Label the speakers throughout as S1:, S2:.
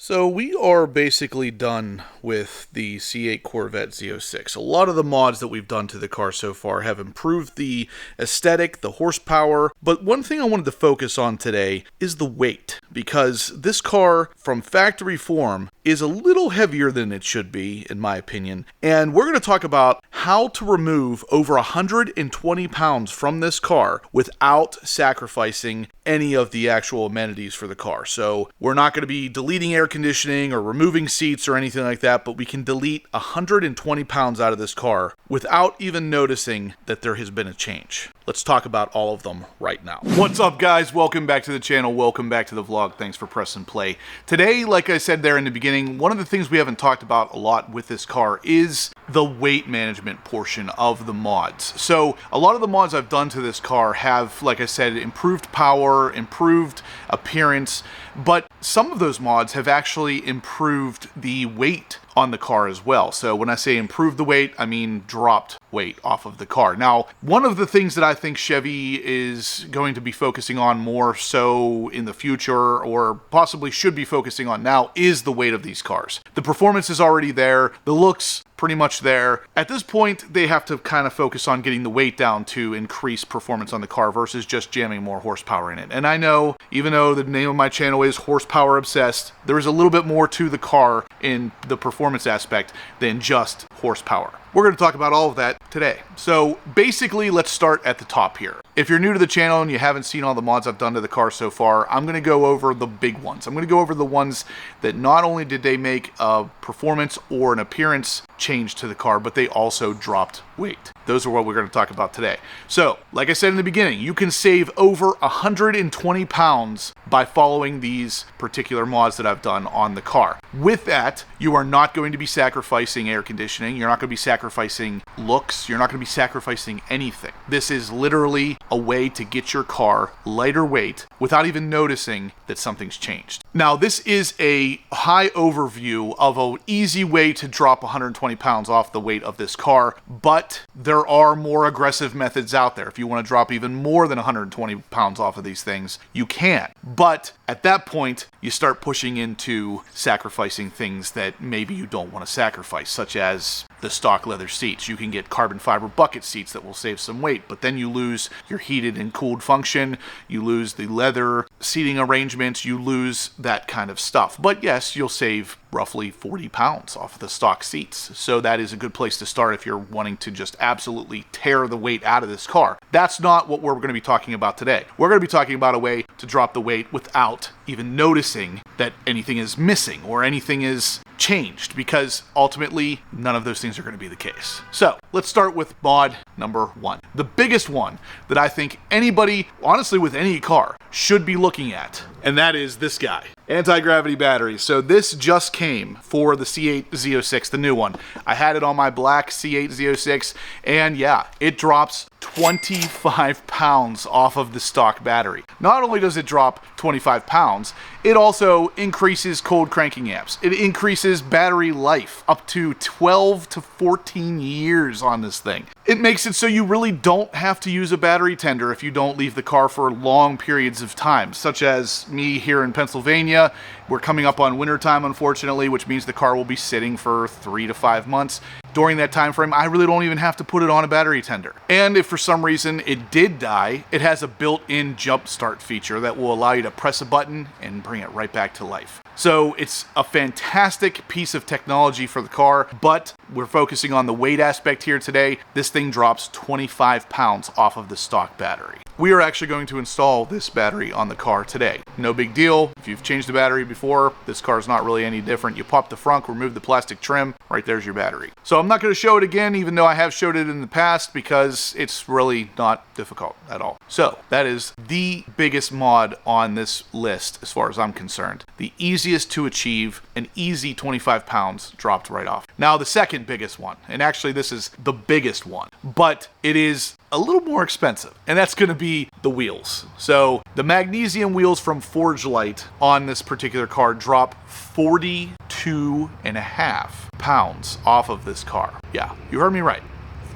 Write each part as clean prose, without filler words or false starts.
S1: So we are basically done with the C8 Corvette Z06. A lot of the mods that we've done to the car so far have improved the aesthetic, the horsepower, but one thing I wanted to focus on today is the weight, because this car from factory form is a little heavier than it should be, in my opinion, and we're going to talk about how to remove over 120 pounds from this car without sacrificing any of the actual amenities for the car. So we're not going to be deleting air conditioning or removing seats or anything like that, but we can delete 120 pounds out of this car without even noticing that there has been a change. Let's talk about all of them right now. What's up, guys? Welcome back to the channel. Welcome back to the vlog. Thanks for pressing play. Today, like I said there in the beginning, one of the things we haven't talked about a lot with this car is the weight management portion of the mods. So a lot of the mods I've done to this car have, like I said, improved power, improved appearance, but some of those mods have actually improved the weight on the car as well. So when I say improved the weight, I mean dropped weight off of the car. Now, one of the things that I think Chevy is going to be focusing on more so in the future, or possibly should be focusing on now, is the weight of these cars. The performance is already there. The looks pretty much there. At this point, they have to kind of focus on getting the weight down to increase performance on the car versus just jamming more horsepower in it. And I know, even though the name of my channel is Horsepower Obsessed, there is a little bit more to the car in the performance aspect than just horsepower. We're going to talk about all of that today. So basically, let's start at the top here. If you're new to the channel and you haven't seen all the mods I've done to the car so far, I'm going to go over the big ones. I'm going to go over the ones that not only did they make a performance or an appearance change to the car, but they also dropped weight. Those are what we're going to talk about today. So, like I said in the beginning, you can save over 120 pounds by following these particular mods that I've done on the car. With that, you are not going to be sacrificing air conditioning. You're not going to be sacrificing looks. You're not going to be sacrificing anything. This is literally a way to get your car lighter weight without even noticing that something's changed. Now, this is a high overview of an easy way to drop 120 pounds off the weight of this car, but there are more aggressive methods out there. If you want to drop even more than 120 pounds off of these things, you can. But at that point, you start pushing into sacrificing things that maybe you don't want to sacrifice, such as the stock leather seats. You can get carbon fiber bucket seats that will save some weight, but then you lose your heated and cooled function, you lose the leather seating arrangements, you lose that kind of stuff. But yes, you'll save roughly 40 pounds off of the stock seats. So that is a good place to start if you're wanting to just absolutely tear the weight out of this car. That's not what we're going to be talking about today. We're going to be talking about a way to drop the weight without even noticing that anything is missing or anything is changed, because ultimately none of those things are going to be the case. So let's start with mod number one. The biggest one that I think anybody, honestly with any car, should be looking at, and that is this guy. Anti-gravity batteries. So this just came for the C8 Z06, the new one. I had it on my black C8 Z06, and yeah, it drops 25 pounds off of the stock battery. Not only does it drop 25 pounds, it also increases cold cranking amps. It increases battery life up to 12 to 14 years on this thing. It makes it so you really don't have to use a battery tender if you don't leave the car for long periods of time, such as me here in Pennsylvania. We're coming up on winter time, unfortunately, which means the car will be sitting for 3 to 5 months. During that time frame, I really don't even have to put it on a battery tender. And if for some reason it did die, it has a built-in jump start feature that will allow you to press a button and bring it right back to life. So it's a fantastic piece of technology for the car, but we're focusing on the weight aspect here today. This thing drops 25 pounds off of the stock battery. We are actually going to install this battery on the car today. No big deal. If you've changed the battery before, this car is not really any different. You pop the frunk, remove the plastic trim, right there's your battery. So I'm not going to show it again, even though I have showed it in the past, because it's really not difficult at all. So that is the biggest mod on this list as far as I'm concerned. The easiest to achieve, an easy 25 pounds dropped right off. Now the second biggest one, and actually this is the biggest one, but it is a little more expensive, and that's going to be the wheels. So the Magnesium wheels from Forge Light on this particular car drop 42.5 pounds off of this car. Yeah, you heard me right,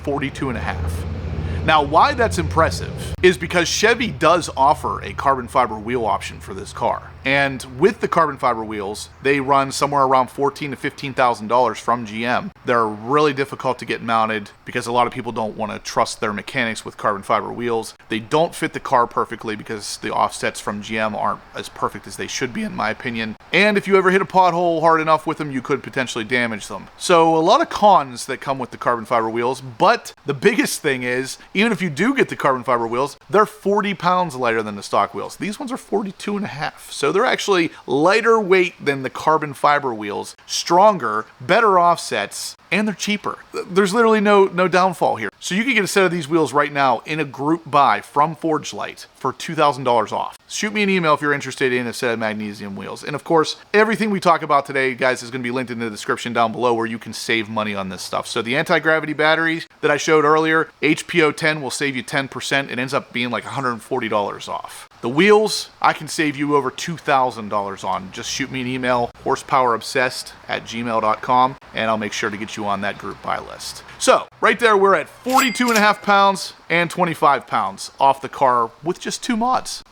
S1: 42.5. Now, why that's impressive is because Chevy does offer a carbon fiber wheel option for this car. And with the carbon fiber wheels, they run somewhere around $14,000 to $15,000 from GM. They're really difficult to get mounted because a lot of people don't want to trust their mechanics with carbon fiber wheels. They don't fit the car perfectly because the offsets from GM aren't as perfect as they should be, in my opinion. And if you ever hit a pothole hard enough with them, you could potentially damage them. So a lot of cons that come with the carbon fiber wheels, but the biggest thing is, even if you do get the carbon fiber wheels, they're 40 pounds lighter than the stock wheels. These ones are 42 and a half. So they're actually lighter weight than the carbon fiber wheels, stronger, better offsets, and they're cheaper. There's literally no downfall here. So you can get a set of these wheels right now in a group buy from Forge Light for $2,000 off. Shoot me an email if you're interested in a set of Magnesium wheels. And of course, everything we talk about today, guys, is going to be linked in the description down below where you can save money on this stuff. So the anti-gravity batteries that I showed earlier, HPO 10 will save you 10%. It ends up being like $140 off. The wheels, I can save you over $2,000 on. Just shoot me an email, horsepowerobsessed@gmail.com, and I'll make sure to get you on that group buy list. So right there, we're at 42 and a half pounds and 25 pounds off the car with just two mods.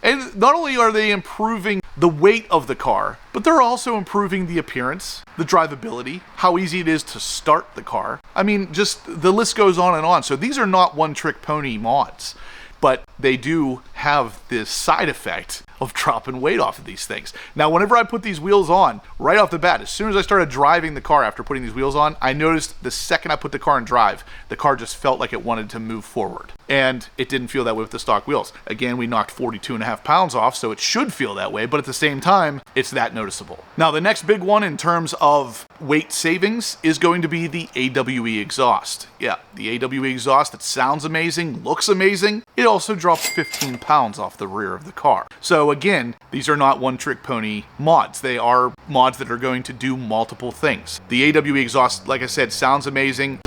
S1: And not only are they improving the weight of the car, but they're also improving the appearance, the drivability, how easy it is to start the car. I mean, just the list goes on and on. So these are not one-trick pony mods, but they do have this side effect of dropping weight off of these things. Now, whenever I put these wheels on, right off the bat, as soon as I started driving the car after putting these wheels on, I noticed the second I put the car in drive, the car just felt like it wanted to move forward. And it didn't feel that way with the stock wheels. Again, we knocked 42 and a half pounds off, so it should feel that way, but at the same time, it's that noticeable. Now, the next big one in terms of weight savings is going to be the AWE exhaust. Yeah, the AWE exhaust that sounds amazing, looks amazing. It also drops 15 pounds off the rear of the car. So again, these are not one-trick pony mods. They are mods that are going to do multiple things. The AWE exhaust, like I said, sounds amazing.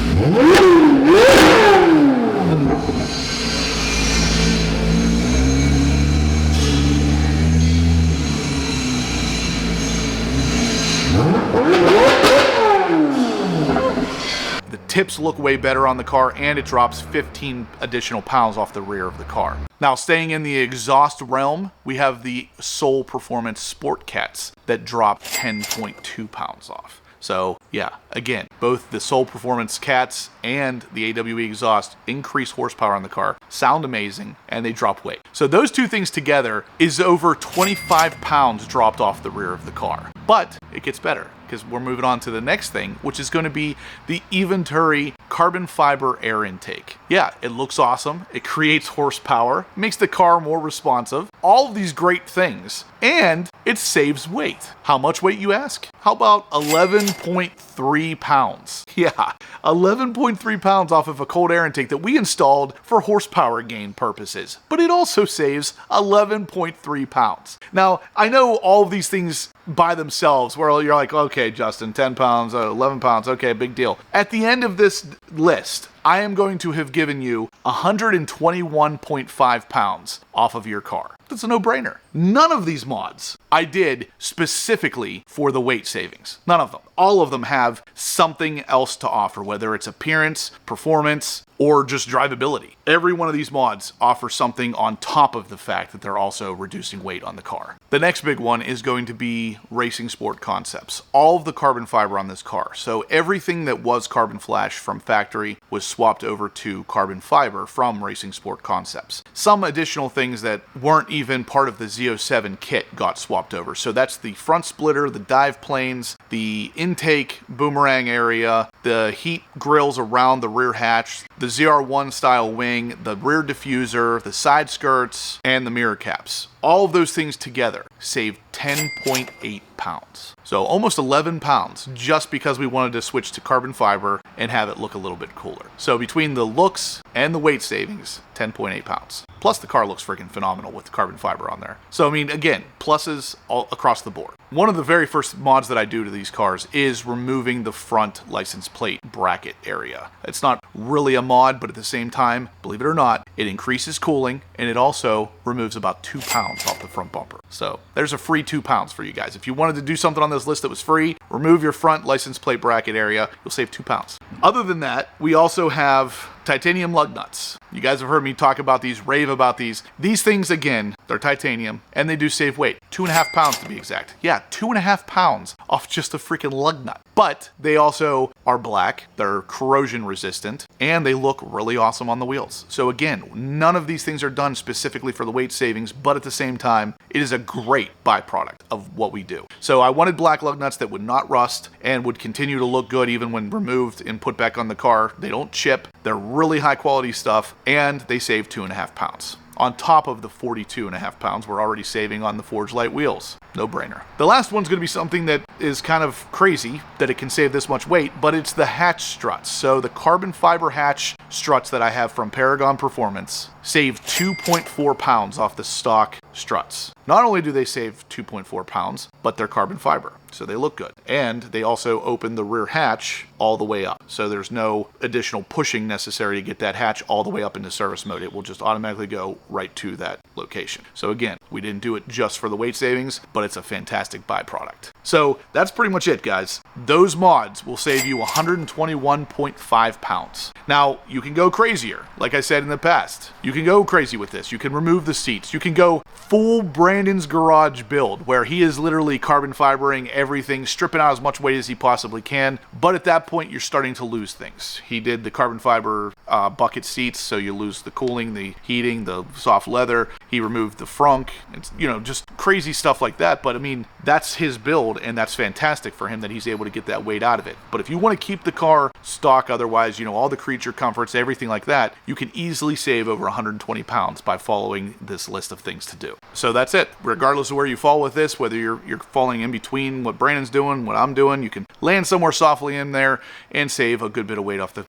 S1: Tips look way better on the car, and it drops 15 additional pounds off the rear of the car. Now, staying in the exhaust realm, we have the Soul Performance Sport Cats that drop 10.2 pounds off. So yeah, again, both the Soul Performance Cats and the AWE exhaust increase horsepower on the car, sound amazing, and they drop weight. So those two things together is over 25 pounds dropped off the rear of the car. But it gets better, because we're moving on to the next thing, which is going to be the Eventuri carbon fiber air intake. Yeah, it looks awesome. It creates horsepower, makes the car more responsive, all of these great things, and it saves weight. How much weight, you ask? How about 11.3 pounds? Yeah, 11.3 pounds off of a cold air intake that we installed for horsepower gain purposes, but it also saves 11.3 pounds. Now, I know all of these things by themselves, where you're like, okay, Justin, 10 pounds, 11 pounds, okay, big deal. At the end of this list, I am going to have given you 121.5 pounds off of your car. That's a no-brainer. None of these mods I did specifically for the weight savings. None of them. All of them have something else to offer, whether it's appearance, performance, or just drivability. Every one of these mods offers something on top of the fact that they're also reducing weight on the car. The next big one is going to be Racing Sport Concepts. All of the carbon fiber on this car. So everything that was carbon flash from factory was swapped over to carbon fiber from Racing Sport Concepts. Some additional things that weren't even part of the Z07 kit got swapped over. So that's the front splitter, the dive planes, the intake boomerang area, the heat grills around the rear hatch, the ZR1 style wing, the rear diffuser, the side skirts, and the mirror caps. All of those things together saved 10.8 pounds. So almost 11 pounds just because we wanted to switch to carbon fiber and have it look a little bit cooler. So between the looks and the weight savings, 10.8 pounds. Plus the car looks freaking phenomenal with the carbon fiber on there. So I mean, again, pluses all across the board. One of the very first mods that I do to these cars is removing the front license plate bracket area. It's not really a mod, but at the same time, believe it or not, it increases cooling and it also removes about 2 pounds off the front bumper. So there's a free 2 pounds for you guys. If you wanted to do something on this list that was free, remove your front license plate bracket area, you'll save 2 pounds. Other than that, we also have titanium lug nuts. You guys have heard me talk about these, rave about these. These things, again, they're titanium, and they do save weight. 2.5 pounds to be exact. Yeah, 2.5 pounds off just a freaking lug nut. But they also are black, they're corrosion resistant, and they look really awesome on the wheels. So again, none of these things are done specifically for the weight savings, but at the same time, it is a great byproduct of what we do. So I wanted black lug nuts that would not rust and would continue to look good even when removed and put back on the car. They don't chip, they're really high quality stuff, and they save 2.5 pounds. On top of the 42.5 pounds we're already saving on the Forged Light wheels. No brainer. The last one's gonna be something that is kind of crazy that it can save this much weight, but it's the hatch struts. So the carbon fiber hatch struts that I have from Paragon Performance save 2.4 pounds off the stock struts. Not only do they save 2.4 pounds, but they're carbon fiber, so they look good. And they also open the rear hatch all the way up. So there's no additional pushing necessary to get that hatch all the way up into service mode. It will just automatically go right to that location. So again, we didn't do it just for the weight savings, but it's a fantastic byproduct. So that's pretty much it, guys. Those mods will save you 121.5 pounds. Now, you can go crazier. Like I said in the past, you can go crazy with this. You can remove the seats. You can go full Brandon's Garage build, where he is literally carbon fibering everything, stripping out as much weight as he possibly can. But at that point, you're starting to lose things. He did the carbon fiber bucket seats, so you lose the cooling, the heating, the soft leather. He removed the frunk. It's, you know, just crazy stuff like that. But I mean, that's his build, and that's fantastic for him that he's able to get that weight out of it. But if you want to keep the car stock, otherwise, you know, all the creature comforts, everything like that, you can easily save over 120 pounds by following this list of things to do. So that's it. Regardless of where you fall with this, whether you're falling in between what Brandon's doing, what I'm doing, you can land somewhere softly in there and save a good bit of weight off the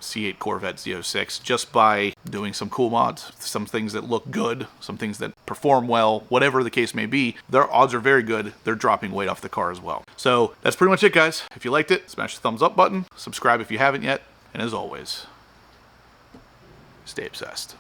S1: C8 Corvette Z06 just by doing some cool mods, some things that look good, some things that perform well, whatever the case may be. Their odds are very good. They're dropping weight off the car as well. So that's pretty much it, guys. If you liked it, smash the thumbs up button, subscribe if you haven't yet, and as always, stay obsessed.